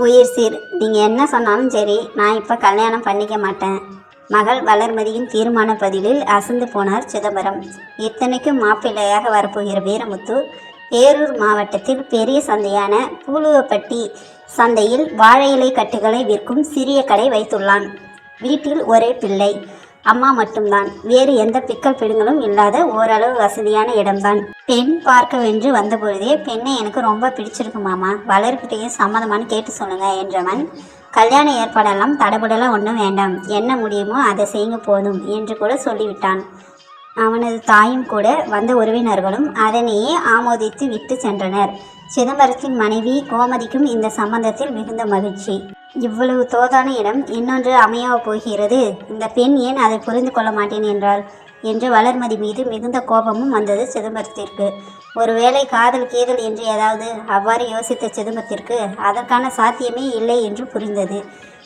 உயிர் சீர், நீங்கள் என்ன சொன்னாலும் சரி, நான் இப்போ கல்யாணம் பண்ணிக்க மாட்டேன். மகள் வளர்மதியின் தீர்மான பதிலில் அசந்து போனார் சிதம்பரம். இத்தனைக்கும் மாப்பிள்ளையாக வரப்போகிற வீரமுத்து பேரூர் மாவட்டத்தில் பெரிய சந்தையான பூலுவப்பட்டி சந்தையில் வாழை இலை கட்டுகளை விற்கும் சிறிய கடை வைத்துள்ளான். வீட்டில் ஒரே பிள்ளை, அம்மா மட்டும்தான். வேறு எந்த பிக்கல் பிடுங்களும் இல்லாத ஓரளவு வசதியான இடம்தான். பெண் பார்க்கவென்று வந்தபொழுதே பெண்ணை எனக்கு ரொம்ப பிடிச்சிருக்கு மாமா, வளர்கிட்டையும் சம்மதமானு கேட்டு சொல்லுங்க என்றவன், கல்யாண ஏற்பாடெல்லாம் தடபுடலாம் ஒன்றும் வேண்டாம், என்ன முடியுமோ அதை செய்யுங்க போதும் என்று கூட சொல்லிவிட்டான். அவனது தாயும் கூட வந்த உறவினர்களும் அதனையே ஆமோதித்து விட்டு சென்றனர். சிதம்பரத்தின் மனைவி கோமதிக்கும் இந்த சம்பந்தத்தில் மிகுந்த மகிழ்ச்சி. இவ்வளவு தோதான இடம் இன்னொன்று அமையவ போகிறது, இந்த பெண் ஏன் அதை புரிந்து கொள்ள மாட்டேன் என்றாள் என்று வளர்மதி மீது மிகுந்த கோபமும் வந்தது சிதம்பரத்திற்கு. ஒருவேளை காதல் கீதல் என்று ஏதாவது அவ்வாறு யோசித்த சிதம்பரத்திற்கு அதற்கான சாத்தியமே இல்லை என்று புரிந்தது.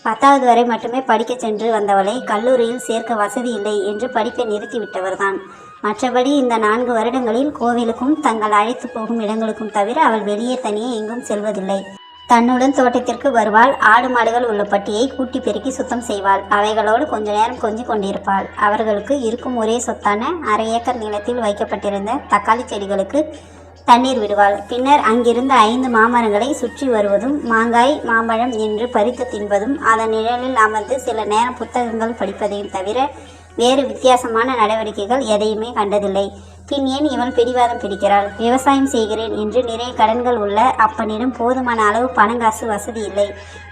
10வது வரை மட்டுமே படிக்க சென்று வந்தவளை கல்லூரியில் சேர்க்க வசதி இல்லை என்று படிப்பை நிறுத்திவிட்டவர்தான். மற்றபடி இந்த 4 வருடங்களில் கோவிலுக்கும் தங்கள் அழைத்து போகும் இடங்களுக்கும் தவிர அவள் வெளியே தனியே எங்கும் செல்வதில்லை. தன்னுடன் தோட்டத்திற்கு வருவாள். ஆடு மாடுகள் உள்ள பட்டியை கூட்டி பெருக்கி சுத்தம் செய்வாள். அவைகளோடு கொஞ்ச நேரம் கொஞ்சி கொண்டிருப்பாள். அவர்களுக்கு இருக்கும் ஒரே சொத்தான 1/2 ஏக்கர் நிலத்தில் வைக்கப்பட்டிருந்த தக்காளி செடிகளுக்கு தண்ணீர் விடுவாள். பின்னர் அங்கிருந்த 5 மாமரங்களை சுற்றி வருவதும் மாங்காய் மாம்பழம் என்று பறித்து தின்பதும் அதன் நிழலில் அமர்ந்து சில நேரம் புத்தகங்கள் படிப்பதையும் தவிர வேறு வித்தியாசமான நடவடிக்கைகள் எதையுமே கண்டதில்லை. பின் ஏன் இவள் பிடிவாதம் பிடிக்கிறாள்? விவசாயம் செய்கிறேன் என்று நிறைய கடன்கள் உள்ள அப்பனிடம் போதுமான அளவு பணங்காசு வசதி இல்லை.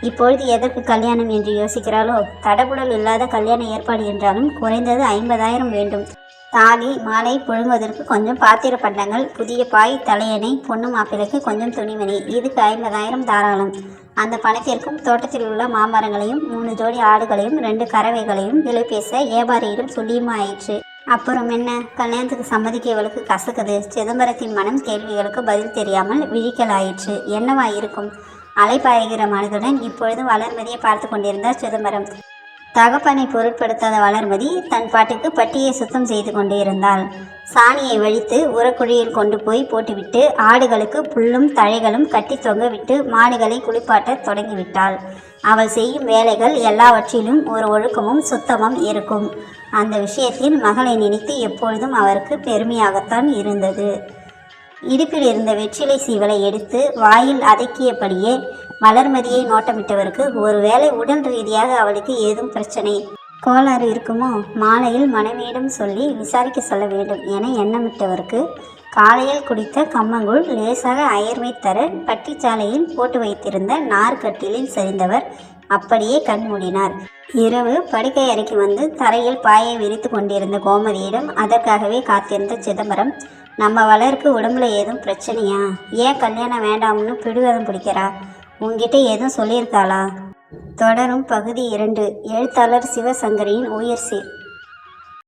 இப்பொழுது எதற்கு கல்யாணம் என்று யோசிக்கிறாளோ? தடபுடல் இல்லாத கல்யாண ஏற்பாடு என்றாலும் குறைந்தது 50,000 வேண்டும். தாலி மாலை புழுங்குவதற்கு கொஞ்சம் பாத்திர பண்டங்கள், புதிய பாய் தலையணை, பொண்ணு மாப்பிளைக்கு கொஞ்சம் துணிமணி, இதுக்கு 50,000 தாராளம். அந்த பணத்திற்கும் தோட்டத்தில் உள்ள மாமரங்களையும் 3 ஜோடி ஆடுகளையும் 2 கறவைகளையும் விலை பேச வியாபாரியிடம் சொல்லியும் ஆயிற்று. அப்புறம் என்ன? கல்யாணத்துக்கு சம்மதிக்க இவளுக்கு கசக்குது. சிதம்பரத்தின் மனம் கேள்விகளுக்கு பதில் தெரியாமல் விழிக்கலாயிற்று. என்னவா இருக்கும்? அலைப்பாய்கிற மனதுடன் இப்பொழுது வளர்மதியை பார்த்து கொண்டிருந்தார் சிதம்பரம். தகப்பனை பொருட்படுத்தாத வளர்மதி தன் பாட்டுக்கு பட்டியை சுத்தம் செய்து கொண்டு இருந்தாள். சாணியை வழித்து உரக்குழியில் கொண்டு போய் போட்டுவிட்டு ஆடுகளுக்கு புல்லும் தழைகளும் கட்டி தொங்க விட்டு மாடுகளை குளிப்பாட்ட தொடங்கிவிட்டாள். அவள் செய்யும் வேலைகள் எல்லாவற்றிலும் ஒரு ஒழுக்கமும் சுத்தமும் இருக்கும். அந்த விஷயத்தில் மகளை நினைத்து எப்பொழுதும் அவருக்கு பெருமையாகத்தான் இருந்தது. இடுப்பில் இருந்த வெற்றிலை சீவலை எடுத்து வாயில் அதக்கியபடியே வளர்மதியை நோட்டமிட்டவருக்கு ஒருவேளை உடல் ரீதியாக அவளுக்கு ஏதும் பிரச்சனை கோளாறு இருக்குமோ, மாலையில் மனைவியிடம் சொல்லி விசாரிக்க சொல்ல வேண்டும் என எண்ணமிட்டவருக்கு காலையில் குடித்த கம்மங்கூழ் லேசாக அயர்வை தர பட்டிச்சாலையில் போட்டு வைத்திருந்த நார்கட்டிலில் சரிந்தவர் அப்படியே கண் மூடினார். இரவு படுக்கை அறைக்கு வந்து தரையில் பாயை விரித்து கொண்டிருந்த கோமதியிடம் அதற்காகவே காத்திருந்த சிதம்பரம், நம்ம வளருக்கு உடம்புல ஏதும் பிரச்சனையா? ஏன் கல்யாணம் வேண்டாம்னு பிடிவாதம் பிடிக்கிறா? உங்ககிட்ட எதுவும் சொல்லியிருக்காளா? தொடரும் பகுதி 2. எழுத்தாளர் சிவசங்கரியின் உயிர் சீர்.